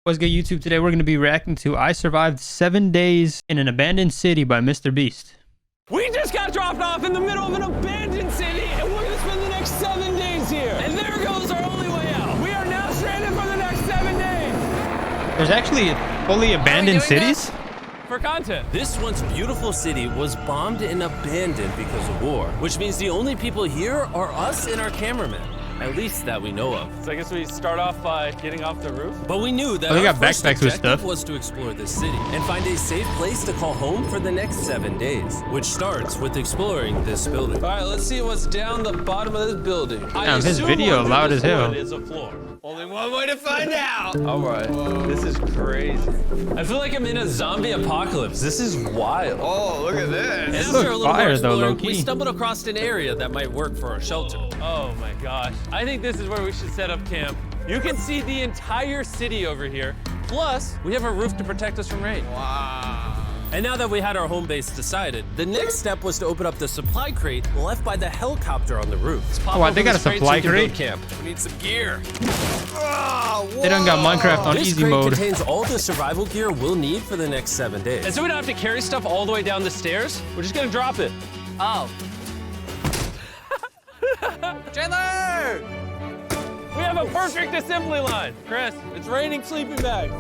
What's good, YouTube? Today we're going to be reacting to I Survived 7 Days in an Abandoned City by MrBeast. We just got dropped off in the middle of an abandoned city, and we're going to spend the next 7 days here. And there goes our only way out. We are now stranded for the next 7 days. There's actually fully abandoned cities? For content. This once beautiful city was bombed and abandoned because of war, which means the only people here are us and our cameraman. At least that we know of. So I guess we start off by getting off the roof. But we knew that they our got first backpacks with objective stuff. was to explore this city and find a safe place to call home for the next 7 days, which starts with exploring this building. All right, let's see what's down the bottom of this building. Damn, his video loud as hell. Is a floor. Only one way to find out. All right, this is crazy. I feel like I'm in a zombie apocalypse. This is wild. Oh, look at this. And This after looks a little fire, more though, exploring, low-key. we stumbled across an area that might work for our shelter. Oh my gosh. I think this is where we should set up camp. You can see the entire city over here. Plus, we have a roof to protect us from rain. Wow. And now that we had our home base decided, the next step was to open up the supply crate left by the helicopter on the roof. Oh, wow, they got a supply crate? Camp. We need some gear. They done got Minecraft on This easy crate mode. contains all the survival gear we'll need for the next 7 days. And so we don't have to carry stuff all the way down the stairs. We're just gonna drop it. Oh. Chandler! We have a perfect assembly line. Chris, it's raining sleeping bags.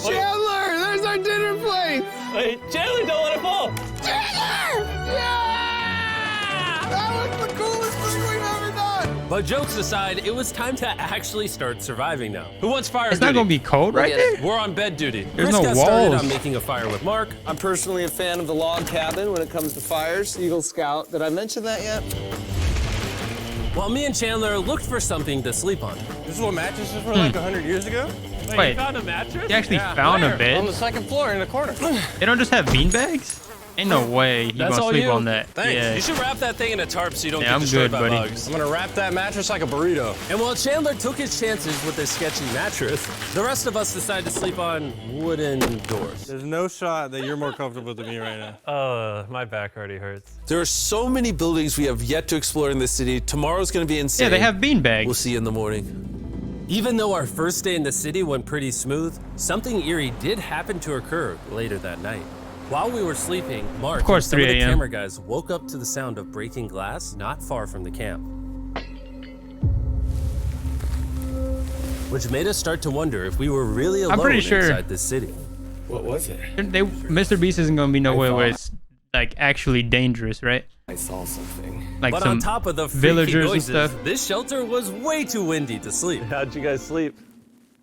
Chandler, there's our dinner plate. Wait, Chandler, don't let it fall. Chandler! Yeah! That was the coolest thing we've ever done. But jokes aside, it was time to actually start surviving now. Who wants fire It's duty? not gonna be cold right there? We're on bed duty. There's Chris no got started walls. on making a fire with Mark. I'm personally a fan of the log cabin when it comes to fires. Eagle Scout. Did I mention that yet? While me and Chandler looked for something to sleep on. This is what mattresses were like 100 years ago? Wait, You found a mattress? He actually found a On the bed? second floor in the corner. They don't just have beanbags? Ain't no way you That's gonna all sleep you? on that. Thanks. Yeah. You should wrap that thing in a tarp so you don't Yeah, get I'm destroyed good, by buddy. bugs. I'm gonna wrap that mattress like a burrito. And while Chandler took his chances with his sketchy mattress, the rest of us decided to sleep on wooden doors. There's no shot that you're more comfortable than me right now. My back already hurts. There are so many buildings we have yet to explore in this city. Tomorrow's gonna be insane. Yeah, they have beanbags. We'll see you in the morning. Even though our first day in the city went pretty smooth, something eerie did happen to occur later that night. While we were sleeping, Mark Of course, and some of 3 the a.m. camera guys woke up to the sound of breaking glass not far from the camp. Which made us start to wonder if we were really alone pretty sure- inside this city. What was it? MrBeast isn't gonna be nowhere where it's like actually dangerous, right? I saw something. Like But some on top of the freaky villagers and noises, stuff. this shelter was way too windy to sleep. How'd you guys sleep?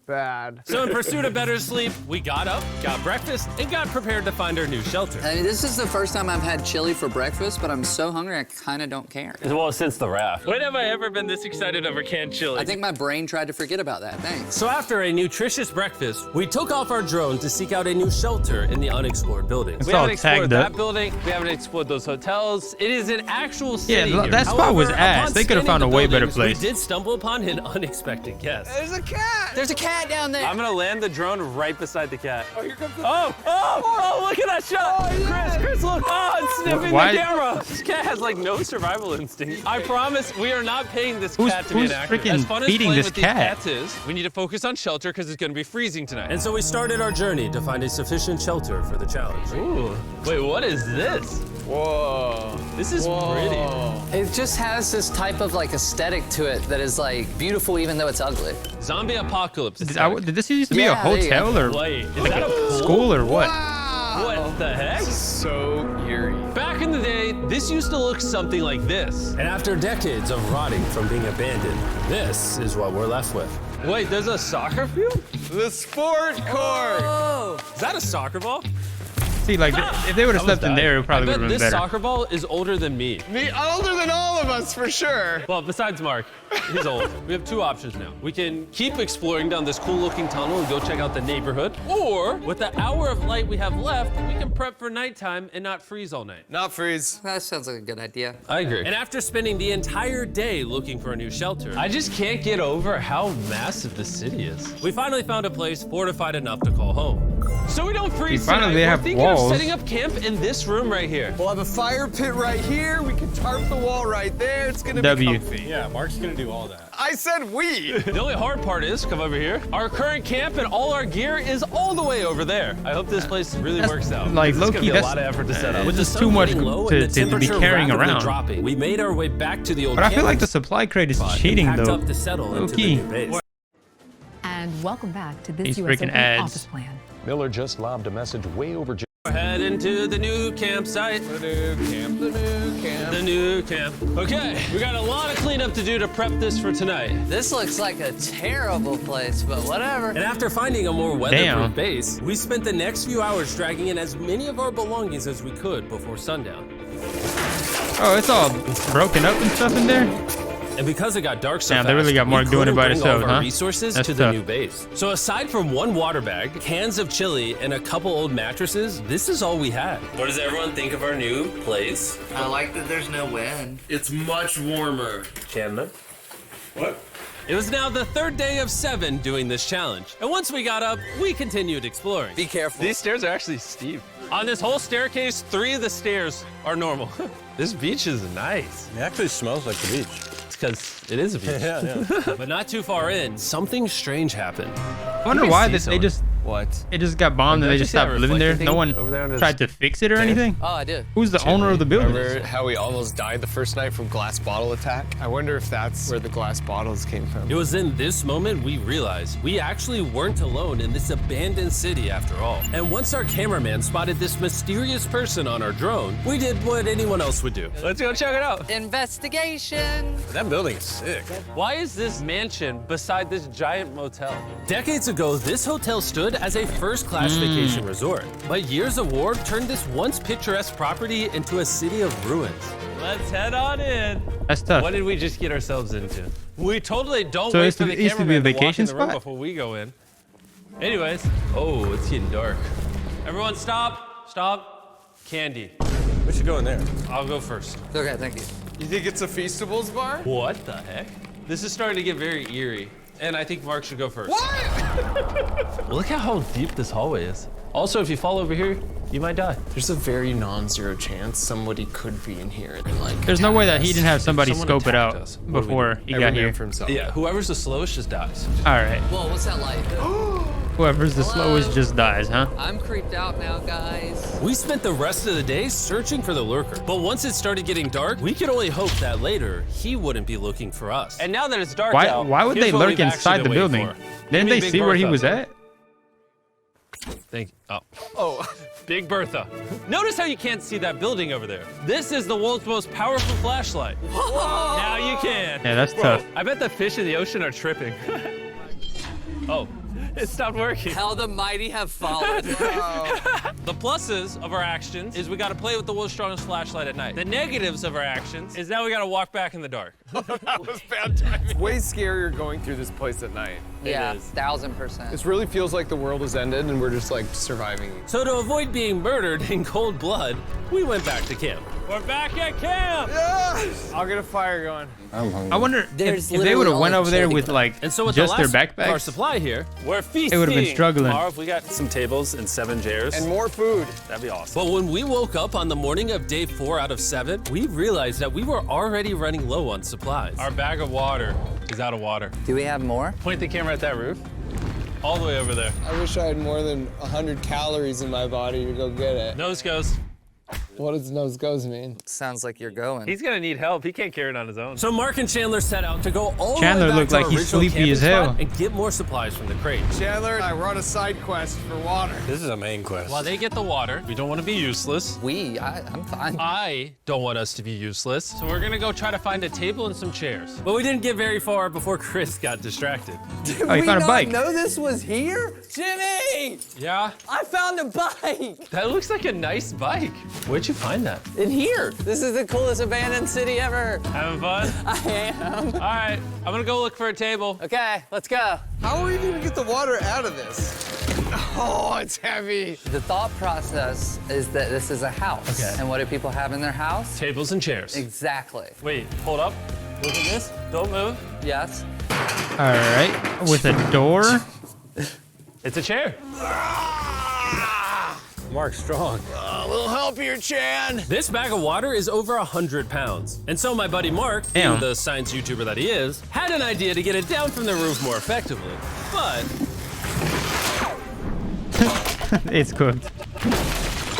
Bad. So in pursuit of better sleep, we got up, got breakfast, and got prepared to find our new shelter. I mean, this is the first time I've had chili for breakfast, but I'm so hungry I kind of don't care. Well, since the raft. When have I ever been this excited over canned chili? I think my brain tried to forget about that. Thanks. So after a nutritious breakfast, we took off our drone to seek out a new shelter in the unexplored buildings. we all haven't explored tagged that up. building. We haven't explored those hotels. It is an actual city. Yeah, here. that spot was However, ass. upon They could have scanning found a the way better buildings, place. We did stumble upon an unexpected guest. There's a cat. There's a cat down there. I'm gonna land the drone right beside the cat. Oh, here comes the... Oh, look at that shot. Chris, look. Oh, it's sniffing Why- the camera. This cat has like no survival instinct. I promise we are not paying this Who's- cat to be who's an actor. freaking As fun as feeding playing this with cat? these cats is, we need to focus on shelter because it's gonna be freezing tonight. And so we started our journey to find a sufficient shelter for the challenge. Ooh, wait, what is this? Whoa. This is pretty. It just has this type of like aesthetic to it that is like beautiful even though it's ugly. Zombie apocalypse. Did this used to be a Yeah, there you go. hotel or Wait, is that a pool? school or what? What the heck? So eerie. Back in the day, this used to look something like this. And after decades of rotting from being abandoned, this is what we're left with. Wait, there's a soccer field? The sport court. Is that a soccer ball? See, like, if they would have slept in there, it probably I would bet have been this better. soccer ball is older than me. Me older than all of us for sure. Well, besides Mark, he's old. We have two options now. We can keep exploring down this cool looking tunnel and go check out the neighborhood. Or, with the hour of light we have left, we can prep for nighttime and not freeze all night. Not freeze. That sounds like a good idea. I agree. And after spending the entire day looking for a new shelter, I just can't get over how massive the city is. we finally found a place fortified enough to call home. so we don't freeze Finally, tonight, they we're have thinking walls. of setting up camp in this room right here. We'll have a fire pit right here. We can tarp the wall right there. It's gonna W. be comfy. Yeah, Mark's gonna do all that. I said we. The only hard part is, come over here, our current camp and all our gear is all the way over there. I hope this place really works out. Like, This is gonna low-key, be a that's- lot of effort to set up. With The It's sun too much getting low to and the be temperature carrying rapidly around. dropping, we made our way back to the old But I feel like the campus supply crate is spot and cheating packed though. up to settle into the Low-key. new base. And welcome back to this These US freaking Open ads. office plan. Miller just lobbed a message way over. We're heading to the new campsite. The new camp. The new camp. The new camp. Okay, we got a lot of cleanup to do to prep this for tonight. This looks like a terrible place, but whatever. And after finding a more weatherproof Damn. base, we spent the next few hours dragging in as many of our belongings as we could before sundown. Oh, it's all broken up and stuff in there. And because it got dark so Damn, fast, they really got Mark we doing it couldn't by bring all himself, of our huh? resources That's to the tough. new base. So aside from one water bag, cans of chili, and a couple old mattresses, this is all we had. What does everyone think of our new place? I like that there's no wind. It's much warmer. Chandler? What? It was now the third day of 7 doing this challenge. And once we got up, we continued exploring. Be careful. These stairs are actually steep. On this whole staircase, 3 of the stairs are normal. This beach is nice. It actually smells like the beach. It's because it is a beach. Yeah. But not too far in, something strange happened. I wonder can why see they someone. just What? it just got bombed and Did I they just just see that stopped living there. reflecting No thing one over there on the tried to fix it or anything. Oh, I did. Who's the owner of the building? Remember how we almost died the first night from glass bottle attack? I wonder if that's where the glass bottles came from. It was in this moment we realized we actually weren't alone in this abandoned city after all. And once our cameraman spotted this mysterious person on our drone, we did what anyone else would do. Let's go check it out. Investigation. That building's sick. Why is this mansion beside this giant motel? Decades ago, this hotel stood as a first-class vacation resort. But years of war turned this once picturesque property into a city of ruins. Let's head on in. That's tough. What did we just get ourselves into? We totally don't So wait it's for the- the it used to be a cameraman to walk in vacation the room spot? before we go in. Anyways, oh, it's getting dark. Everyone stop, stop. Candy. We should go in there. I'll go first. Okay, thank you. You think it's a Feastables bar? What the heck? This is starting to get very eerie. And I think Mark should go first. What? Look at how deep this hallway is. Also, if you fall over here, you might die. There's a very non-zero chance somebody could be in here and like. There's no way that he didn't have somebody someone scope it attacked out us, what do we before he Every got man here. for himself. Yeah, whoever's the slowest just dies. All right. Whoa, what's that light? Whoever's the Hello? slowest just dies, huh? I'm creeped out now, guys. We spent the rest of the day searching for the lurker. But once it started getting dark, we could only hope that later he wouldn't be looking for us. And now that it's dark Why out, would here's they what lurk we've actually inside the been waiting building? for. Didn't Give me they Big see where he Bertha. was at? Thank you. Oh, Big Bertha. Notice how you can't see that building over there. This is the world's most powerful flashlight. Now you can. Yeah, that's tough. I bet the fish in the ocean are tripping. Oh, it stopped working. How the mighty have fallen. The pluses of our actions is we got to play with the world's strongest flashlight at night. The negatives of our actions is now we got to walk back in the dark. That was bad timing. Way scarier going through this place at night. Yeah, is. 1000%. This really feels like the world has ended and we're just like surviving. So to avoid being murdered in cold blood, we went back to camp. We're back at camp. I'll get a fire going. I wonder There's if they would have literally went only over there chili with like And so with just the their last of our backpacks. supply here, We're feasting. would've been struggling. Tomorrow, if we got some tables and 7 chairs, And more food. that'd be awesome. but when we woke up on the morning of day 4 out of 7, we realized that we were already running low on supplies. Our bag of water is out of water. Do we have more? Point the camera at that roof. All the way over there. I wish I had more than 100 calories in my body to go get it. Nose goes. What does nose goes mean? Sounds like you're going. He's gonna need help. He can't carry it on his own. So Mark and Chandler set out to go all Chandler the way back looked to like our he's original sleepy camping as hell. spot and get more supplies from the crate. Chandler and I run a side quest for water. This is a main quest. While they get the water, we don't want to be useless. I'm fine. I don't want us to be useless. So we're gonna go try to find a table and some chairs. But we didn't get very far before Chris got distracted. Oh, you found a bike. know this was here? Jimmy! Yeah, I found a bike! that looks like a nice bike. Where'd you find that? In here. This is the coolest abandoned city ever. Having fun? I am. All right, I'm gonna go look for a table. Okay, let's go. How are we gonna get the water out of this? Oh, it's heavy. The thought process is that this is a house. Okay. And what do people have in their house? Tables and chairs. Exactly. Wait, hold up. Look at this. Don't move. Yes. All right, with a door. It's a chair. Mark, strong. A little help here, Chan. This bag of water is over 100 pounds. And so my buddy Mark, being the science YouTuber that he is, had an idea to get it down from the roof more effectively. But It's cooked.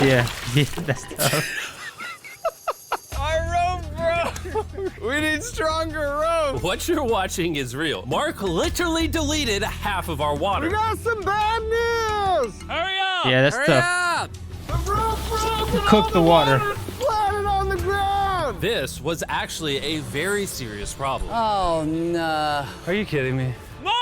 Yeah, that's tough. Our rope, bro. We need stronger rope. what you're watching is real. Mark literally deleted half of our water. We got some bad news. Hurry up! Yeah, that's Hurry tough. up! The rope broke and Cook the water. Splattered on the ground. This was actually a very serious problem. Oh, no. Are you kidding me? More!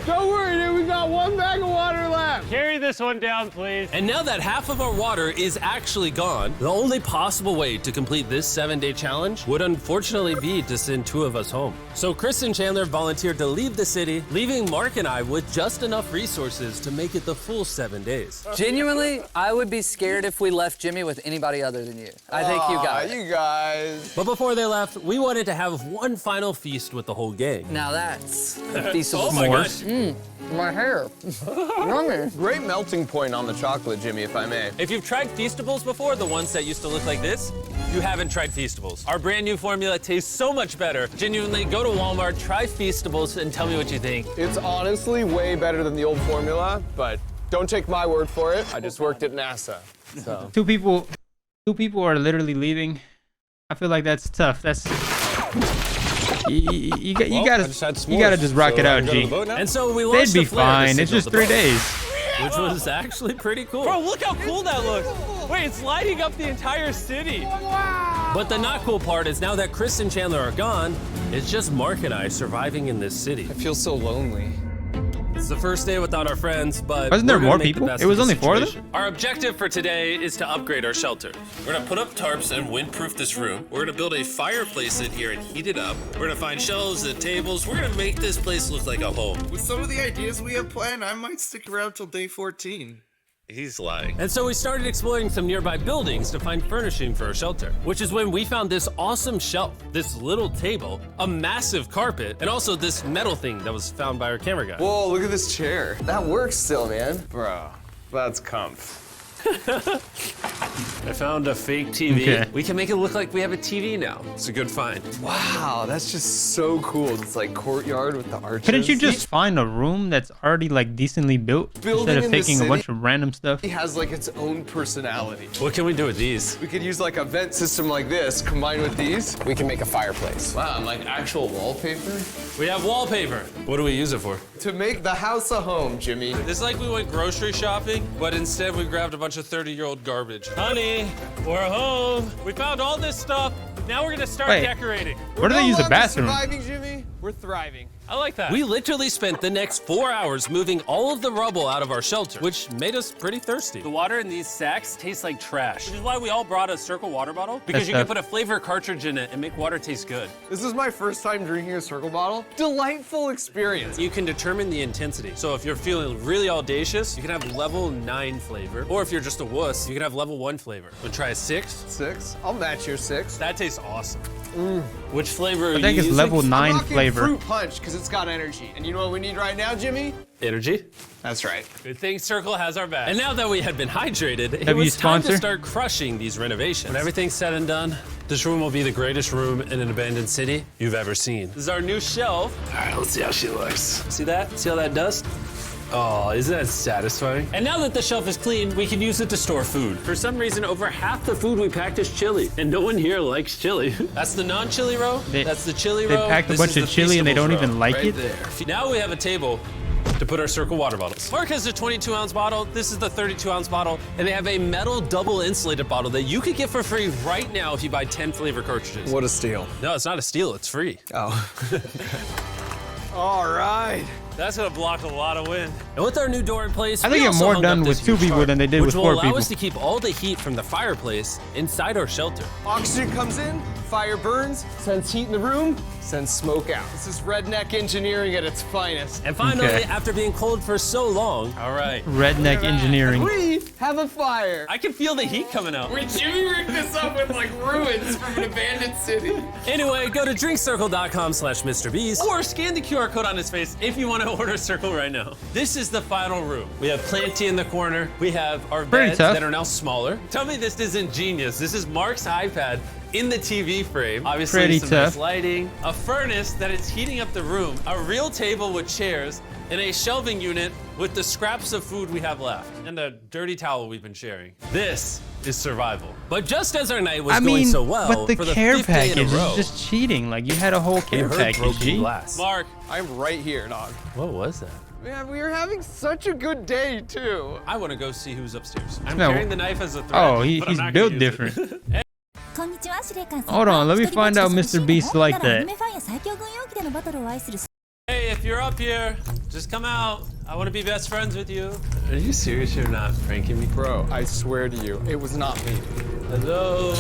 Don't worry, dude. We got one bag of water left. Carry this one down, please. And now that half of our water is actually gone, the only possible way to complete this 7-day challenge would unfortunately be to send 2 of us home. So Chris and Chandler volunteered to leave the city, leaving Mark and I with just enough resources to make it the full 7 days. Genuinely, I would be scared if we left Jimmy with anybody other than you. I think you got it. You guys. But before they left, we wanted to have one final feast with the whole gang. Now that's feasible. Oh my gosh. My hair. Yummy. Great melting point on the chocolate, Jimmy, if I may. If you've tried Feastables before, the ones that used to look like this, you haven't tried Feastables. Our brand new formula tastes so much better. Genuinely, go to Walmart, try Feastables, and tell me what you think. It's honestly way better than the old formula, but don't take my word for it. I just worked at NASA, so. Two people are literally leaving. I feel like that's tough. That's you gotta just rock it out, G. And so we They'd launched be the flare to fine. It's signal just the 3 boat, days. which was actually pretty cool. Bro, look how cool that looks. Wait, it's lighting up the entire city. But the not cool part is now that Chris and Chandler are gone, it's just Mark and I surviving in this city. I feel so lonely. It's the first day without our friends, but Wasn't there we're gonna more make the people? best It was of the only 4 of them? situation. Our objective for today is to upgrade our shelter. We're gonna put up tarps and windproof this room. We're gonna build a fireplace in here and heat it up. We're gonna find shelves and tables. We're gonna make this place look like a home. With some of the ideas we have planned, I might stick around till day 14. He's lying. And so we started exploring some nearby buildings to find furnishing for our shelter, which is when we found this awesome shelf, this little table, a massive carpet, and also this metal thing that was found by our camera guy. Whoa, look at this chair. That works still, man. Bro, that's comf. I found a fake TV. Okay. We can make it look like we have a TV now. It's a good find. Wow, that's just so cool. It's like courtyard with the arches. Couldn't you just find a room that's already like decently built Building instead of in the taking a city- bunch of random stuff? It has like its own personality. What can we do with these? We could use like a vent system like this combined with these. We can make a fireplace. Wow, and like actual wallpaper? We have wallpaper. What do we use it for? To make the house a home, Jimmy. It's like we went grocery shopping, but instead we grabbed a bunch of 30-year-old garbage. Honey, we're home. We found all this stuff. Now we're gonna start Wait. decorating. Where do they use the bathroom? Surviving, Jimmy? We're thriving. I like that. We literally spent the next 4 hours moving all of the rubble out of our shelter, which made us pretty thirsty. The water in these sacks tastes like trash, which is why we all brought a Circle water bottle, because That's you can tough. put a flavor cartridge in it and make water taste good. This is my first time drinking a Circle bottle. Delightful experience. You can determine the intensity. So if you're feeling really audacious, you can have level 9 flavor. Or if you're just a wuss, you can have level 1 flavor. Wanna try a 6? 6? I'll match your 6. That tastes awesome. Which flavor are I think you it's using? level 9 I'm rocking flavor. Fruit punch because it's got energy. And you know what we need right now, Jimmy? Energy. That's right. Good thing Circle has our back. And now that we had been hydrated, it Have you was time to sponsor? start crushing these renovations. When everything's said and done, this room will be the greatest room in an abandoned city you've ever seen. This is our new shelf. All right, let's see how she looks. See that? See how that does? Oh, isn't that satisfying? And now that the shelf is clean, we can use it to store food. For some reason, over half the food we packed is chili, and no one here likes chili. That's the non-chili row. That's the chili They row. packed a This bunch is of the chili and they don't Feastables even row, like right it? there. Now we have a table to put our Circle water bottles. Mark has a 22-ounce bottle. This is the 32-ounce bottle, and they have a metal double insulated bottle that you could get for free right now if you buy 10 flavor cartridges. What a steal. No, it's not a steal. It's free. Oh. All right. That's gonna block a lot of wind. And with our new door in place, I we think you're also more hung done up with this 2 huge people tarp, than they did which with will 4 allow people. us to keep all the heat from the fireplace inside our shelter. Oxygen comes in, fire burns, sends heat in the room, sends smoke out. This is redneck engineering at its finest. And finally, Okay. after being cold for so long, all right, Redneck engineering. We have a fire. I can feel the heat coming out. Wait, Jimmy rigged this up with like ruins from an abandoned city. Anyway, go to drinkcircle.com/MrBeast. Or scan the QR code on his face if you want to order a circle right now. This is the final room. We have Planty in the corner. We have our Pretty beds tough. that are now smaller. Tell me this isn't genius. This is Mark's iPad in the TV frame. Obviously, Pretty some tough. nice lighting. A furnace that is heating up the room. A real table with chairs. And a shelving unit with the scraps of food we have left. And a dirty towel we've been sharing. This is survival. But just as our night was I going mean, so well, but the for the care 5th day in package a row, is just cheating. Like, you had a whole we care heard package, broken G. glass. Mark, I'm right here, dog. What was that? Man, we are having such a good day, too. I want to go see who's upstairs. I'm No. carrying the knife as a threat. Oh, but I'm he's not gonna built use different. it. Hold on, let me find out Mr. Beast like that. Hey, if you're up here, just come out. I want to be best friends with you. Are you serious? You're not pranking me? Bro, I swear to you, it was not me. Hello?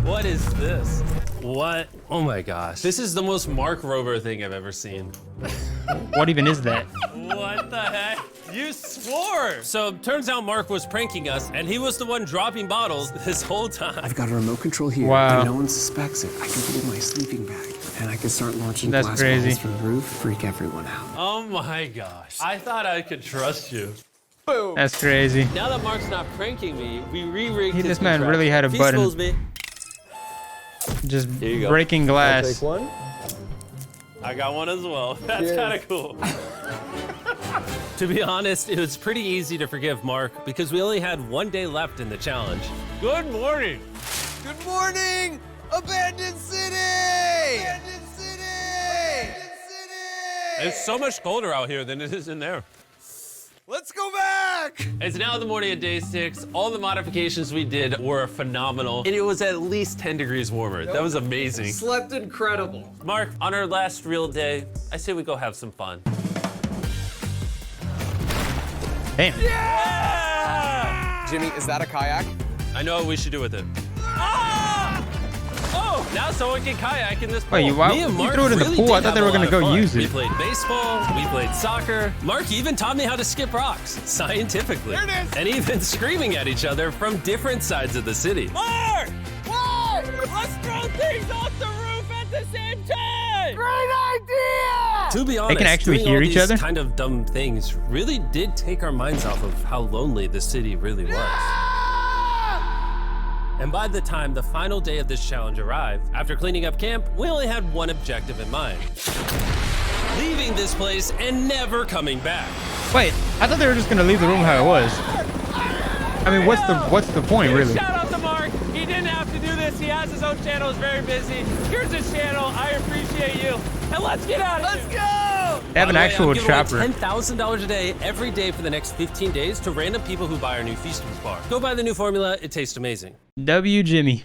What is this? What? Oh my gosh. This is the most Mark Rober thing I've ever seen. What even is that? What the heck? You swore! So turns out Mark was pranking us, and he was the one dropping bottles this whole time. I've got a remote control here, Wow. and no one suspects it. I can put it in my sleeping bag, and I can start launching That's glass crazy. bottles from the roof, freak everyone out. Oh my gosh. I thought I could trust you. Boom. That's crazy. Now that Mark's not pranking me, we re-rigged his This man contraption. really had a If he button. spills me, Just Here you go. breaking I'll glass. take one. I got one as well. That's Cheers. kind of cool. To be honest, it was pretty easy to forgive Mark because we only had one day left in the challenge. Good morning. Good morning, Abandoned City! Abandoned City! Abandoned City! It's so much colder out here than it is in there. Let's go back! It's now the morning of day 6. All the modifications we did were phenomenal, and it was at least 10 degrees warmer. That was amazing. Slept incredible. Mark, on our last real day, I say we go have some fun. Damn. Jimmy, is that a kayak? I know what we should do with it. Ah! Oh, now someone can kayak in this pool. Wait, why Me and you Mark threw it in the really pool? I did thought they have were a gonna lot of go fun. use We it. played baseball, we played soccer. Mark even taught me how to skip rocks, scientifically. There it is. And even screaming at each other from different sides of the city. Mark! Whoa! Let's throw things off the roof at the same time! Great idea! To be honest, actually doing hear all each these other? kind of dumb things really did take our minds off of how lonely the city really was. And by the time the final day of this challenge arrived, after cleaning up camp, we only had one objective in mind. Leaving this place and never coming back. Wait, I thought they were just gonna leave the room how it was. I mean, what's the point, really? Shout out to Mark. He didn't have to do this. He has his own channel. He's very busy. Here's his channel. I appreciate you. And let's get out of here. Let's go! They have an actual chopper. $10,000 a day every day for the next 15 days to random people who buy our new Feastables bar. Go buy the new formula. It tastes amazing. W Jimmy.